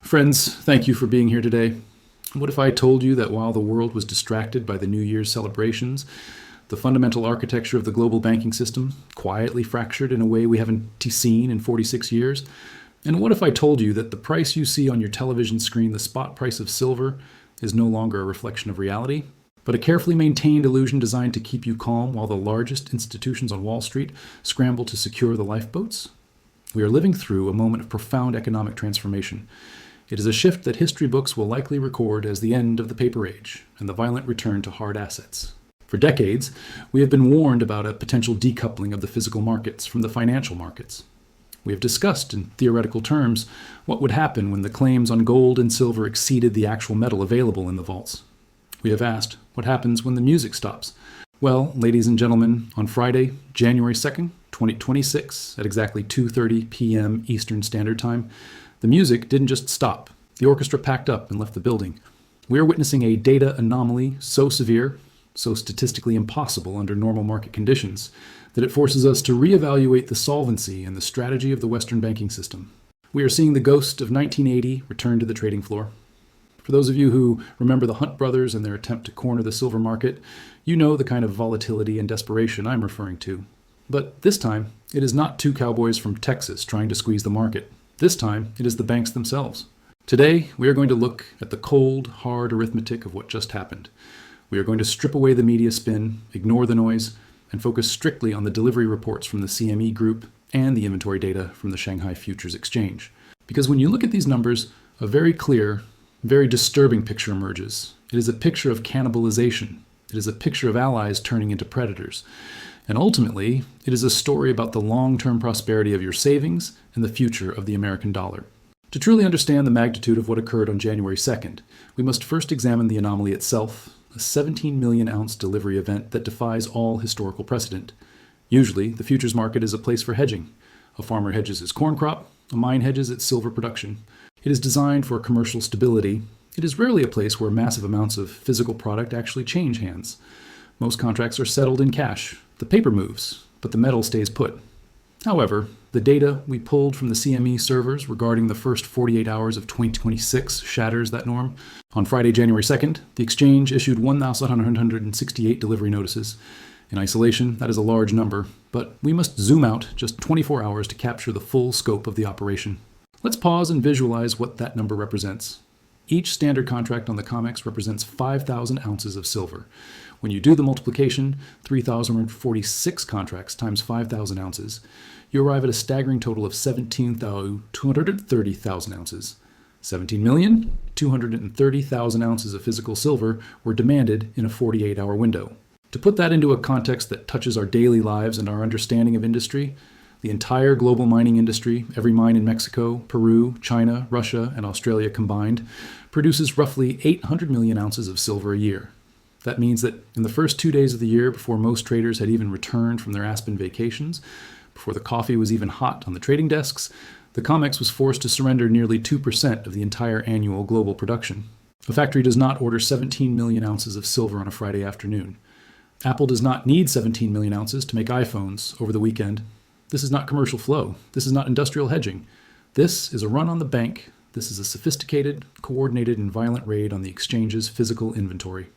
Friends, thank you for being here today. What if I told you that while the world was distracted by the New Year's celebrations, the fundamental architecture of the global banking system quietly fractured in a way we haven't seen in 46 years? And what if I told you that the price you see on your television screen, the spot price of silver, is no longer a reflection of reality, but a carefully maintained illusion designed to keep you calm while the largest institutions on Wall Street scramble to secure the lifeboats? We are living through a moment of profound economic transformation. It is a shift that history books will likely record as the end of the paper age and the violent return to hard assets. For decades, we have been warned about a potential decoupling of the physical markets from the financial markets. We have discussed in theoretical terms what would happen when the claims on gold and silver exceeded the actual metal available in the vaults. We have asked what happens when the music stops. Well, ladies and gentlemen, on Friday, January 2nd, 2026, at exactly 2:30 p.m. Eastern Standard Time, the music didn't just stop. The orchestra packed up and left the building. We are witnessing a data anomaly so severe, so statistically impossible under normal market conditions, that it forces us to reevaluate the solvency and the strategy of the Western banking system. We are seeing the ghost of 1980 return to the trading floor. For those of you who remember the Hunt brothers and their attempt to corner the silver market, you know the kind of volatility and desperation I'm referring to. But this time, it is not two cowboys from Texas trying to squeeze the market. This time, it is the banks themselves. Today, we are going to look at the cold, hard arithmetic of what just happened. We are going to strip away the media spin, ignore the noise, and focus strictly on the delivery reports from the CME Group and the inventory data from the Shanghai Futures Exchange. Because when you look at these numbers, a very clear, very disturbing picture emerges. It is a picture of cannibalization. It is a picture of allies turning into predators. And ultimately, it is a story about the long-term prosperity of your savings and the future of the American dollar. To truly understand the magnitude of what occurred on January 2nd, we must first examine the anomaly itself, a 17 million ounce delivery event that defies all historical precedent. Usually, the futures market is a place for hedging. A farmer hedges his corn crop, a mine hedges its silver production. It is designed for commercial stability. It is rarely a place where massive amounts of physical product actually change hands. Most contracts are settled in cash. The paper moves, but the metal stays put. However, the data we pulled from the CME servers regarding the first 48 hours of 2026 shatters that norm. On Friday, January 2nd, the exchange issued 1,168 delivery notices. In isolation, that is a large number, but we must zoom out just 24 hours to capture the full scope of the operation. Let's pause and visualize what that number represents. Each standard contract on the COMEX represents 5,000 ounces of silver. When you do the multiplication, 3,046 contracts times 5,000 ounces, you arrive at a staggering total of 17,230,000 ounces. 17,230,000 ounces of physical silver were demanded in a 48-hour window. To put that into a context that touches our daily lives and our understanding of industry, the entire global mining industry, every mine in Mexico, Peru, China, Russia, and Australia combined, produces roughly 800 million ounces of silver a year. That means that in the first 2 days of the year, before most traders had even returned from their Aspen vacations, before the coffee was even hot on the trading desks, the COMEX was forced to surrender nearly 2% of the entire annual global production. A factory does not order 17 million ounces of silver on a Friday afternoon. Apple does not need 17 million ounces to make iPhones over the weekend. This is not commercial flow. This is not industrial hedging. This is a run on the bank. This is a sophisticated, coordinated, and violent raid on the exchange's physical inventory.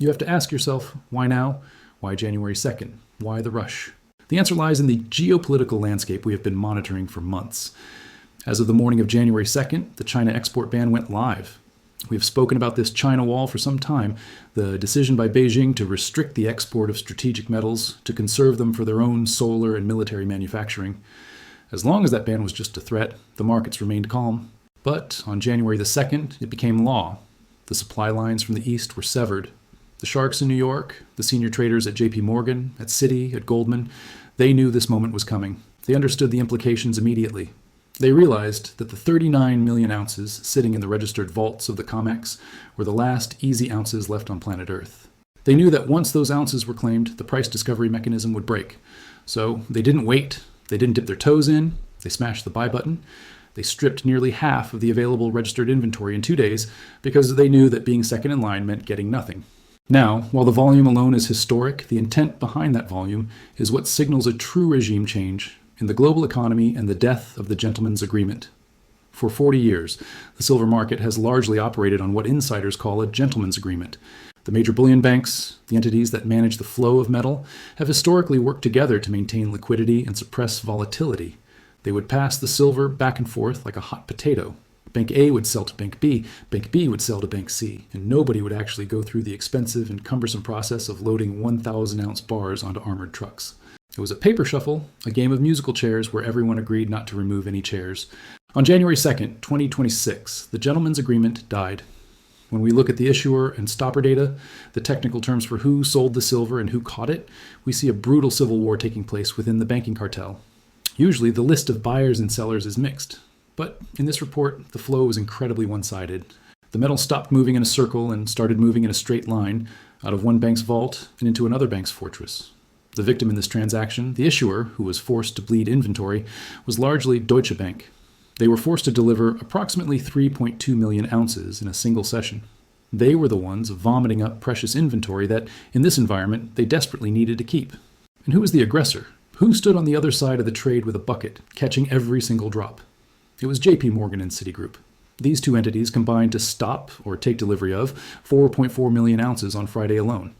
You have to ask yourself, why now? Why January 2nd? Why the rush? The answer lies in the geopolitical landscape we have been monitoring for months. As of the morning of January 2nd, the China export ban went live. We have spoken about this China wall for some time, the decision by Beijing to restrict the export of strategic metals, to conserve them for their own solar and military manufacturing. As long as that ban was just a threat, the markets remained calm. But on January the 2nd, it became law. The supply lines from the east were severed. The sharks in New York, the senior traders at JPM, at Citi, at Goldman, they knew this moment was coming. They understood the implications immediately. They realized that the 39 million ounces sitting in the registered vaults of the COMEX were the last easy ounces left on planet Earth. They knew that once those ounces were claimed, the price discovery mechanism would break. So they didn't wait. They didn't dip their toes in. They smashed the buy button. They stripped nearly half of the available registered inventory in 2 days because they knew that being second in line meant getting nothing. Now, while the volume alone is historic, the intent behind that volume is what signals a true regime change in the global economy and the death of the gentleman's agreement. For 40 years, the silver market has largely operated on what insiders call a gentleman's agreement. The major bullion banks, the entities that manage the flow of metal, have historically worked together to maintain liquidity and suppress volatility. They would pass the silver back and forth like a hot potato. Bank A would sell to Bank B would sell to Bank C, and nobody would actually go through the expensive and cumbersome process of loading 1,000-ounce bars onto armored trucks. It was a paper shuffle, a game of musical chairs where everyone agreed not to remove any chairs. On January 2nd, 2026, the gentleman's agreement died. When we look at the issuer and stopper data, the technical terms for who sold the silver and who caught it, we see a brutal civil war taking place within the banking cartel. Usually, the list of buyers and sellers is mixed. But in this report, the flow was incredibly one-sided. The metal stopped moving in a circle and started moving in a straight line out of one bank's vault and into another bank's fortress. The victim in this transaction, the issuer, who was forced to bleed inventory, was largely Deutsche Bank. They were forced to deliver approximately 3.2 million ounces in a single session. They were the ones vomiting up precious inventory that, in this environment, they desperately needed to keep. And who was the aggressor? Who stood on the other side of the trade with a bucket, catching every single drop? It was JPM and Citigroup. These two entities combined to stop, or take delivery of, 4.4 million ounces on Friday alone.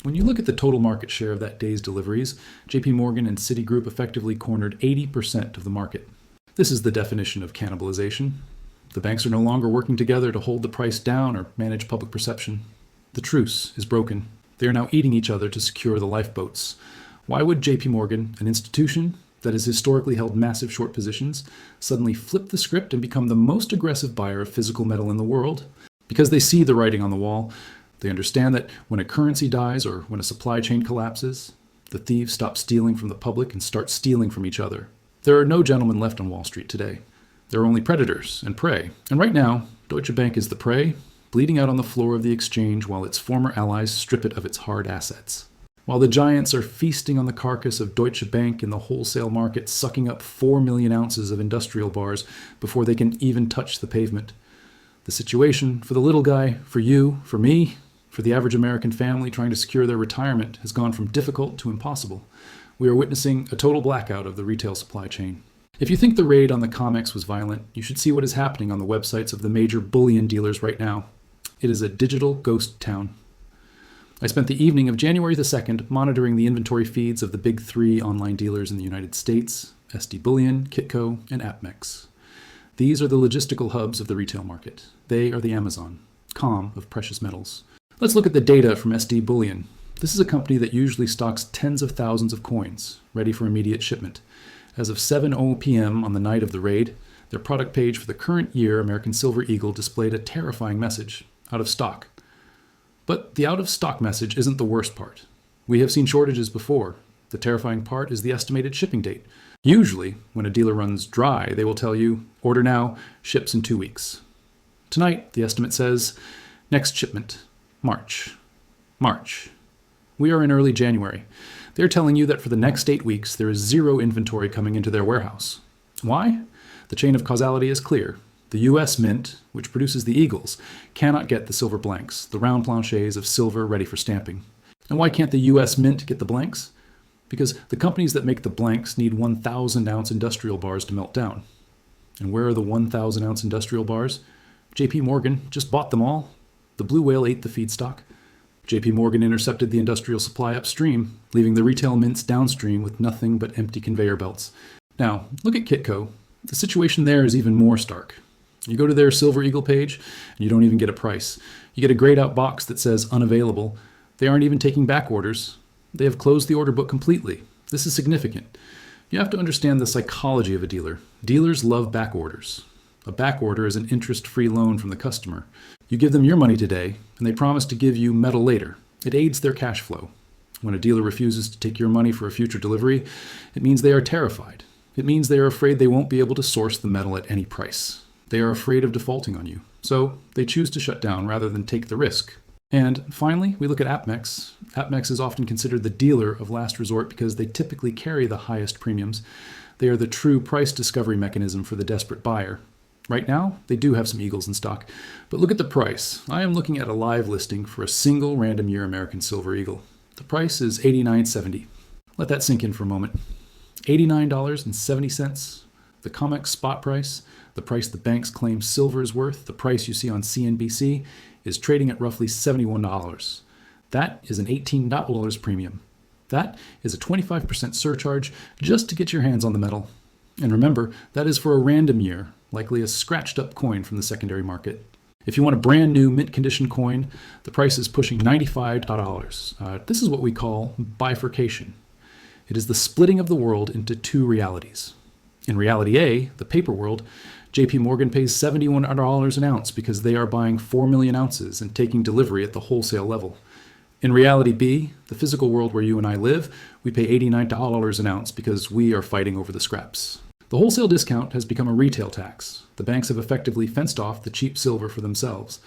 When you look at the total market share of that day's deliveries, JPM and Citigroup effectively cornered 80% of the market. This is the definition of cannibalization. The banks are no longer working together to hold the price down or manage public perception. The truce is broken. They are now eating each other to secure the lifeboats. Why would JPM, an institution that has historically held massive short positions, suddenly flip the script and become the most aggressive buyer of physical metal in the world? Because they see the writing on the wall. They understand that when a currency dies or when a supply chain collapses, the thieves stop stealing from the public and start stealing from each other. There are no gentlemen left on Wall Street today. There are only predators and prey. And right now, Deutsche Bank is the prey, bleeding out on the floor of the exchange while its former allies strip it of its hard assets. While the giants are feasting on the carcass of Deutsche Bank in the wholesale market, sucking up 4 million ounces of industrial bars before they can even touch the pavement. The situation for the little guy, for you, for me, for the average American family trying to secure their retirement has gone from difficult to impossible. We are witnessing a total blackout of the retail supply chain. If you think the raid on the COMEX was violent, you should see what is happening on the websites of the major bullion dealers right now. It is a digital ghost town. I spent the evening of January the 2nd monitoring the inventory feeds of the big three online dealers in the United States, SD Bullion, Kitco, and APMEX. These are the logistical hubs of the retail market. They are the Amazon, of precious metals. Let's look at the data from SD Bullion. This is a company that usually stocks tens of thousands of coins, ready for immediate shipment. As of 7:00 p.m. on the night of the raid, their product page for the current year American Silver Eagle displayed a terrifying message: out of stock. But the out-of-stock message isn't the worst part. We have seen shortages before. The terrifying part is the estimated shipping date. Usually, when a dealer runs dry, they will tell you, order now, ships in 2 weeks. Tonight, the estimate says, next shipment, March. We are in early January. They're telling you that for the next 8 weeks, there is zero inventory coming into their warehouse. Why? The chain of causality is clear. The U.S. Mint, which produces the eagles, cannot get the silver blanks, the round planchets of silver ready for stamping. And why can't the U.S. Mint get the blanks? Because the companies that make the blanks need 1,000-ounce industrial bars to melt down. And where are the 1,000-ounce industrial bars? JPM just bought them all. The blue whale ate the feedstock. JPM intercepted the industrial supply upstream, leaving the retail mints downstream with nothing but empty conveyor belts. Now, look at Kitco. The situation there is even more stark. You go to their Silver Eagle page, and you don't even get a price. You get a grayed out box that says unavailable. They aren't even taking back orders. They have closed the order book completely. This is significant. You have to understand the psychology of a dealer. Dealers love back orders. A back order is an interest-free loan from the customer. You give them your money today, and they promise to give you metal later. It aids their cash flow. When a dealer refuses to take your money for a future delivery, it means they are terrified. It means they are afraid they won't be able to source the metal at any price. They are afraid of defaulting on you. So they choose to shut down rather than take the risk. And finally, we look at APMEX. APMEX is often considered the dealer of last resort because they typically carry the highest premiums. They are the true price discovery mechanism for the desperate buyer. Right now, they do have some eagles in stock. But look at the price. I am looking at a live listing for a single random year American Silver Eagle. The price is $89.70. Let that sink in for a moment. $89.70. The COMEX spot price, the price the banks claim silver is worth, the price you see on CNBC, is trading at roughly $71. That is an $18 premium. That is a 25% surcharge just to get your hands on the metal. And remember, that is for a random year, likely a scratched up coin from the secondary market. If you want a brand new mint condition coin, the price is pushing $95. This is what we call bifurcation. It is the splitting of the world into two realities. In reality A, the paper world, JP Morgan pays $71 an ounce because they are buying 4 million ounces and taking delivery at the wholesale level. In reality B, the physical world where you and I live, we pay $89 an ounce because we are fighting over the scraps. The wholesale discount has become a retail tax. The banks have effectively fenced off the cheap silver for themselves.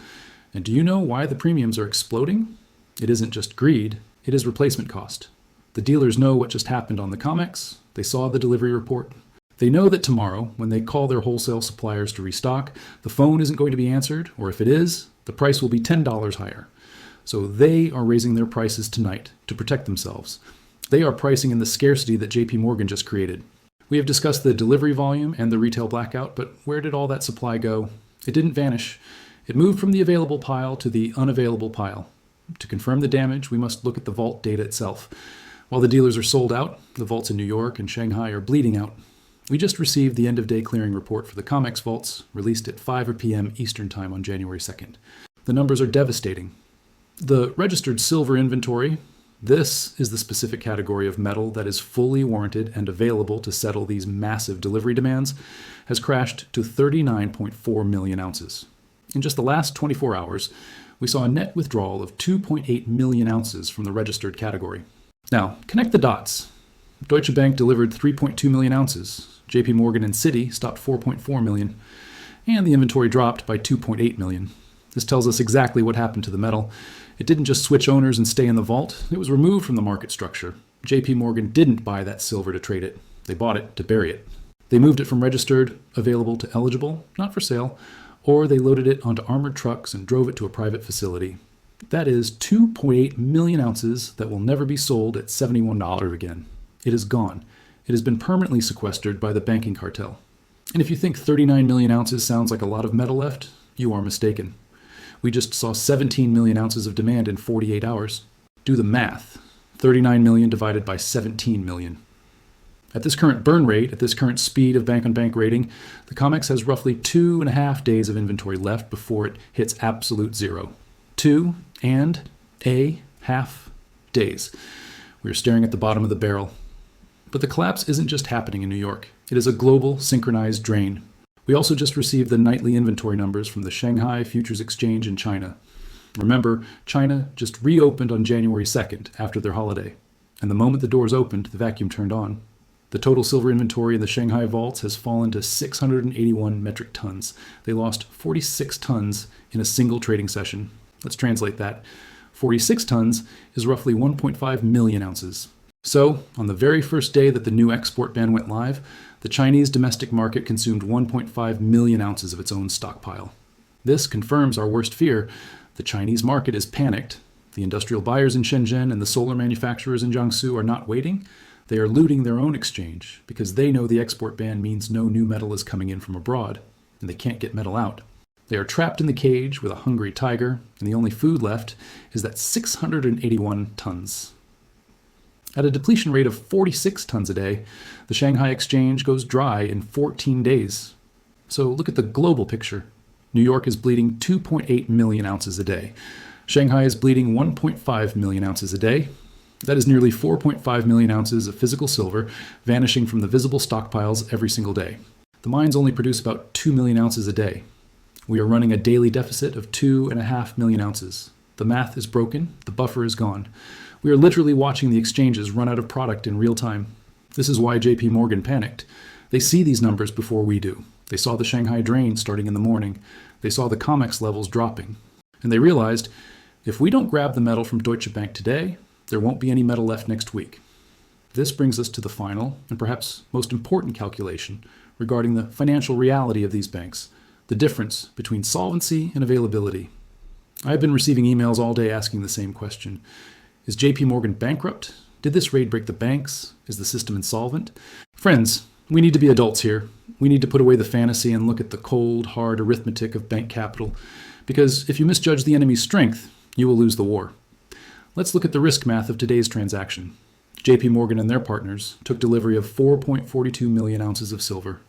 And do you know why the premiums are exploding? It isn't just greed, it is replacement cost. The dealers know what just happened on the COMEX. They saw the delivery report. They know that tomorrow, when they call their wholesale suppliers to restock, the phone isn't going to be answered, or if it is, the price will be $10 higher. So they are raising their prices tonight to protect themselves. They are pricing in the scarcity that JP Morgan just created. We have discussed the delivery volume and the retail blackout, but where did all that supply go? It didn't vanish. It moved from the available pile to the unavailable pile. To confirm the damage, we must look at the vault data itself. While the dealers are sold out, the vaults in New York and Shanghai are bleeding out. We just received the end-of-day clearing report for the COMEX vaults, released at 5 p.m. Eastern Time on January 2nd. The numbers are devastating. The registered silver inventory, this is the specific category of metal that is fully warranted and available to settle these massive delivery demands, has crashed to 39.4 million ounces. In just the last 24 hours, we saw a net withdrawal of 2.8 million ounces from the registered category. Now, connect the dots. Deutsche Bank delivered 3.2 million ounces. JP Morgan and Citi stopped 4.4 million. And the inventory dropped by 2.8 million. This tells us exactly what happened to the metal. It didn't just switch owners and stay in the vault. It was removed from the market structure. JP Morgan didn't buy that silver to trade it. They bought it to bury it. They moved it from registered, available to eligible, not for sale, or they loaded it onto armored trucks and drove it to a private facility. That is 2.8 million ounces that will never be sold at $71 again. It is gone. It has been permanently sequestered by the banking cartel. And if you think 39 million ounces sounds like a lot of metal left, you are mistaken. We just saw 17 million ounces of demand in 48 hours. Do the math. 39 million divided by 17 million. At this current burn rate, at this current speed of bank-on-bank rating, the COMEX has roughly 2.5 days of inventory left before it hits absolute zero. 2.5 days. We are staring at the bottom of the barrel. But the collapse isn't just happening in New York. It is a global, synchronized drain. We also just received the nightly inventory numbers from the Shanghai Futures Exchange in China. Remember, China just reopened on January 2nd after their holiday. And the moment the doors opened, the vacuum turned on. The total silver inventory in the Shanghai vaults has fallen to 681 metric tons. They lost 46 tons in a single trading session. Let's translate that. 46 tons is roughly 1.5 million ounces. So, on the very first day that the new export ban went live, the Chinese domestic market consumed 1.5 million ounces of its own stockpile. This confirms our worst fear. The Chinese market is panicked. The industrial buyers in Shenzhen and the solar manufacturers in Jiangsu are not waiting. They are looting their own exchange because they know the export ban means no new metal is coming in from abroad, and they can't get metal out. They are trapped in the cage with a hungry tiger, and the only food left is that 681 tons. At a depletion rate of 46 tons a day, the Shanghai exchange goes dry in 14 days. So look at the global picture. New York is bleeding 2.8 million ounces a day. Shanghai is bleeding 1.5 million ounces a day. That is nearly 4.5 million ounces of physical silver vanishing from the visible stockpiles every single day. The mines only produce about 2 million ounces a day. We are running a daily deficit of 2.5 million ounces. The math is broken. The buffer is gone. We are literally watching the exchanges run out of product in real time. This is why JP Morgan panicked. They see these numbers before we do. They saw the Shanghai drain starting in the morning. They saw the COMEX levels dropping. And they realized, if we don't grab the metal from Deutsche Bank today, there won't be any metal left next week. This brings us to the final and perhaps most important calculation regarding the financial reality of these banks, the difference between solvency and availability. I have been receiving emails all day asking the same question. Is JP Morgan bankrupt? Did this raid break the banks? Is the system insolvent? Friends, We need to be adults here. We need to put away the fantasy and look at the cold, hard arithmetic of bank capital, because if you misjudge the enemy's strength, you will lose the war. Let's look at the risk math of today's transaction. JP Morgan and their partners took delivery of 4.42 million ounces of silver.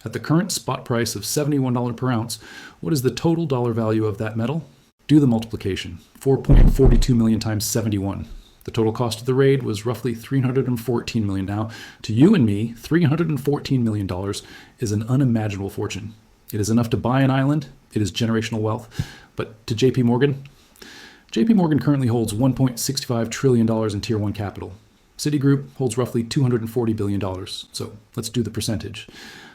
At the current spot price of $71 per ounce, what is the total dollar value of that metal? Do the multiplication. 4.42 million times 71. The total cost of the raid was roughly $314 million. Now, to you and me, $314 million is an unimaginable fortune. It is enough to buy an island. It is generational wealth. But to JP Morgan currently holds $1.65 trillion in Tier 1 capital. Citigroup holds roughly $240 billion. So let's do the percentage.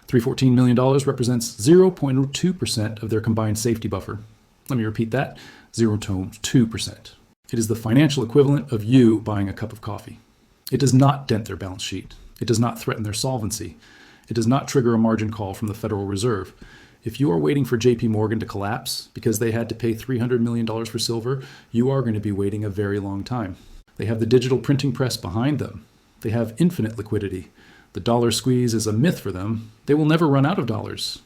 $314 million represents 0.02% of their combined safety buffer. Let me repeat that, 0.2%. It is the financial equivalent of you buying a cup of coffee. It does not dent their balance sheet. It does not threaten their solvency. It does not trigger a margin call from the Federal Reserve. If you are waiting for JP Morgan to collapse because they had to pay $300 million for silver, you are going to be waiting a very long time. They have the digital printing press behind them. They have infinite liquidity. The dollar squeeze is a myth for them. They will never run out of dollars.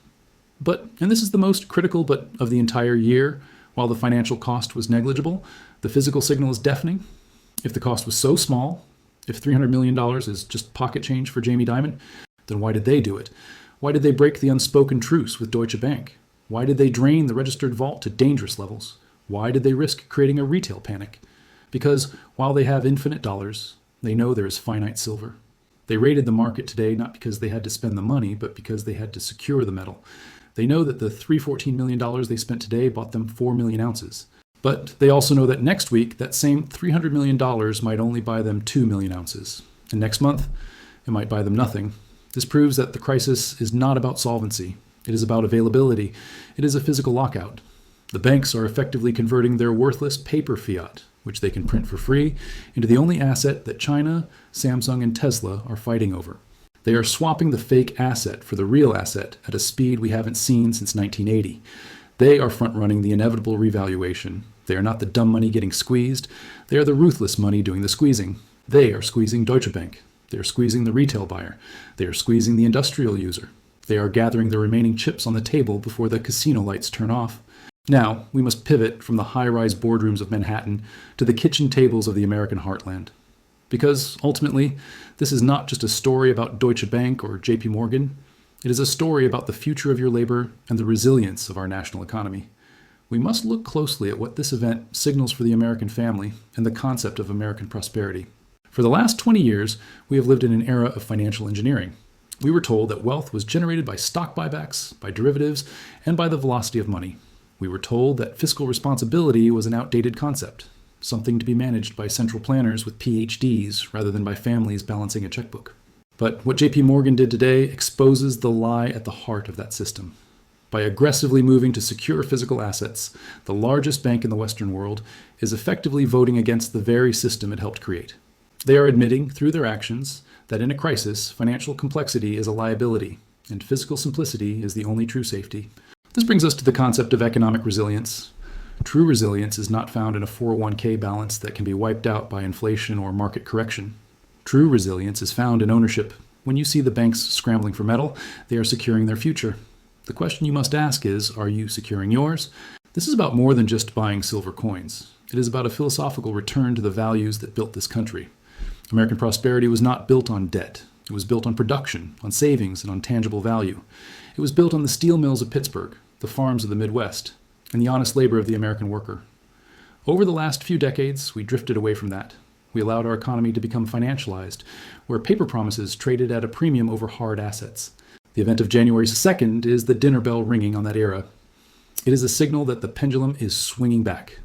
But, and this is the most critical but of the entire year, while the financial cost was negligible, the physical signal is deafening. If the cost was so small, if $300 million is just pocket change for Jamie Dimon, then why did they do it? Why did they break the unspoken truce with Deutsche Bank? Why did they drain the registered vault to dangerous levels? Why did they risk creating a retail panic? Because while they have infinite dollars, they know there is finite silver. They raided the market today not because they had to spend the money, but because they had to secure the metal. They know that the $314 million they spent today bought them 4 million ounces. But they also know that next week, that same $300 million might only buy them 2 million ounces. And next month, it might buy them nothing. This proves that the crisis is not about solvency. It is about availability. It is a physical lockout. The banks are effectively converting their worthless paper fiat, which they can print for free, into the only asset that China, Samsung, and Tesla are fighting over. They are swapping the fake asset for the real asset at a speed we haven't seen since 1980. They are front-running the inevitable revaluation. They are not the dumb money getting squeezed. They are the ruthless money doing the squeezing. They are squeezing Deutsche Bank. They are squeezing the retail buyer. They are squeezing the industrial user. They are gathering the remaining chips on the table before the casino lights turn off. Now, we must pivot from the high-rise boardrooms of Manhattan to the kitchen tables of the American heartland. Because, ultimately, this is not just a story about Deutsche Bank or JP Morgan. It is a story about the future of your labor and the resilience of our national economy. We must look closely at what this event signals for the American family and the concept of American prosperity. For the last 20 years, we have lived in an era of financial engineering. We were told that wealth was generated by stock buybacks, by derivatives, and by the velocity of money. We were told that fiscal responsibility was an outdated concept, something to be managed by central planners with PhDs rather than by families balancing a checkbook. But what JP Morgan did today exposes the lie at the heart of that system. By aggressively moving to secure physical assets, the largest bank in the Western world is effectively voting against the very system it helped create. They are admitting, through their actions, that in a crisis, financial complexity is a liability, and physical simplicity is the only true safety. This brings us to the concept of economic resilience. True resilience is not found in a 401k balance that can be wiped out by inflation or market correction. True resilience is found in ownership. When you see the banks scrambling for metal, they are securing their future. The question you must ask is, are you securing yours? This is about more than just buying silver coins. It is about a philosophical return to the values that built this country. American prosperity was not built on debt. It was built on production, on savings, and on tangible value. It was built on the steel mills of Pittsburgh, the farms of the Midwest, and the honest labor of the American worker. Over the last few decades, we drifted away from that. We allowed our economy to become financialized, where paper promises traded at a premium over hard assets. The event of January 2nd is the dinner bell ringing on that era. It is a signal that the pendulum is swinging back.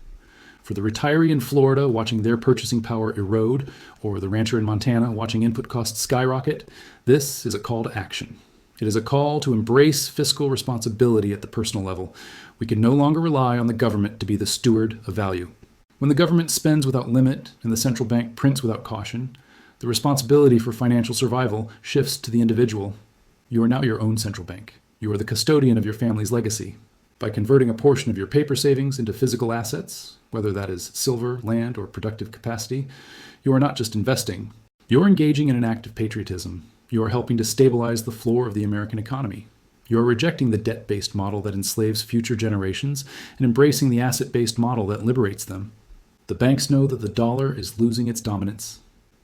For the retiree in Florida watching their purchasing power erode, or the rancher in Montana watching input costs skyrocket, this is a call to action. It is a call to embrace fiscal responsibility at the personal level. We can no longer rely on the government to be the steward of value. When the government spends without limit and the central bank prints without caution, the responsibility for financial survival shifts to the individual. You are now your own central bank. You are the custodian of your family's legacy. By converting a portion of your paper savings into physical assets, whether that is silver, land, or productive capacity, you are not just investing. You're engaging in an act of patriotism. You are helping to stabilize the floor of the American economy. You are rejecting the debt-based model that enslaves future generations and embracing the asset-based model that liberates them. The banks know that the dollar is losing its dominance.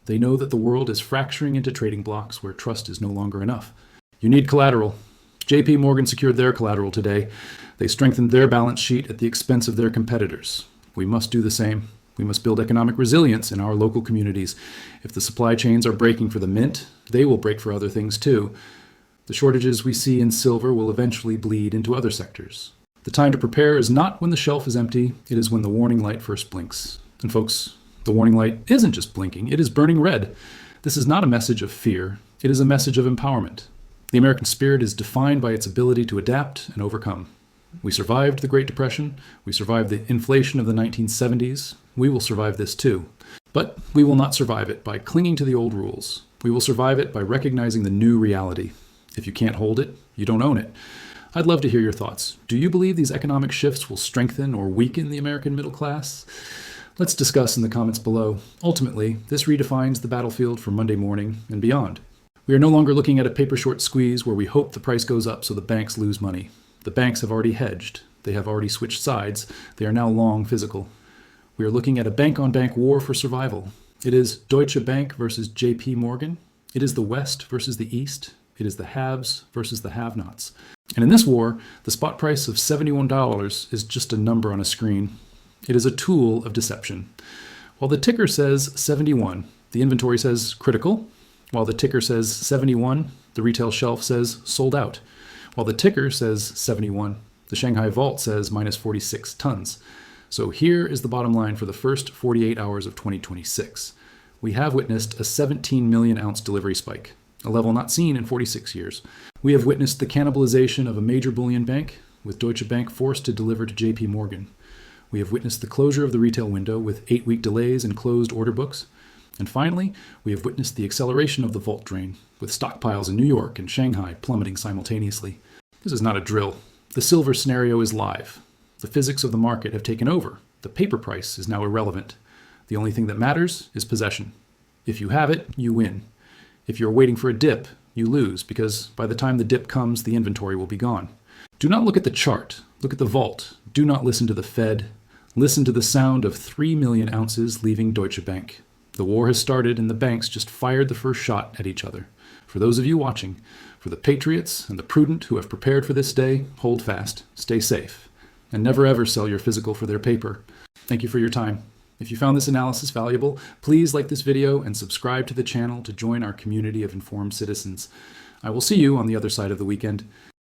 They know that the world is fracturing into trading blocks where trust is no longer enough. You need collateral. JP Morgan secured their collateral today. They strengthened their balance sheet at the expense of their competitors. We must do the same. We must build economic resilience in our local communities. If the supply chains are breaking for the mint, they will break for other things too. The shortages we see in silver will eventually bleed into other sectors. The time to prepare is not when the shelf is empty, it is when the warning light first blinks. And folks, the warning light isn't just blinking, it is burning red. This is not a message of fear, it is a message of empowerment. The American spirit is defined by its ability to adapt and overcome. We survived the Great Depression, we survived the inflation of the 1970s, we will survive this too. But we will not survive it by clinging to the old rules. We will survive it by recognizing the new reality. If you can't hold it, you don't own it. I'd love to hear your thoughts. Do you believe these economic shifts will strengthen or weaken the American middle class? Let's discuss in the comments below. Ultimately, this redefines the battlefield for Monday morning and beyond. We are no longer looking at a paper short squeeze where we hope the price goes up so the banks lose money. The banks have already hedged. They have already switched sides. They are now long physical. We are looking at a bank-on-bank war for survival. It is Deutsche Bank versus JP Morgan. It is the West versus the East. It is the haves versus the have-nots. And in this war, the spot price of $71 is just a number on a screen. It is a tool of deception. While the ticker says 71, the inventory says critical. While the ticker says 71, the retail shelf says sold out. While the ticker says 71, the Shanghai vault says minus 46 tons. So here is the bottom line for the first 48 hours of 2026. We have witnessed a 17 million ounce delivery spike, a level not seen in 46 years. We have witnessed the cannibalization of a major bullion bank, with Deutsche Bank forced to deliver to JP Morgan. We have witnessed the closure of the retail window with 8-week delays and closed order books. And finally, we have witnessed the acceleration of the vault drain, with stockpiles in New York and Shanghai plummeting simultaneously. This is not a drill. The silver scenario is live. The physics of the market have taken over. The paper price is now irrelevant. The only thing that matters is possession. If you have it, you win. If you're waiting for a dip, you lose, because by the time the dip comes, the inventory will be gone. Do not look at the chart. Look at the vault. Do not listen to the Fed. Listen to the sound of 3 million ounces leaving Deutsche Bank. The war has started and the banks just fired the first shot at each other. For those of you watching, for the patriots and the prudent who have prepared for this day, hold fast, stay safe, and never ever sell your physical for their paper. Thank you for your time. If you found this analysis valuable, please like this video and subscribe to the channel to join our community of informed citizens. I will see you on the other side of the weekend.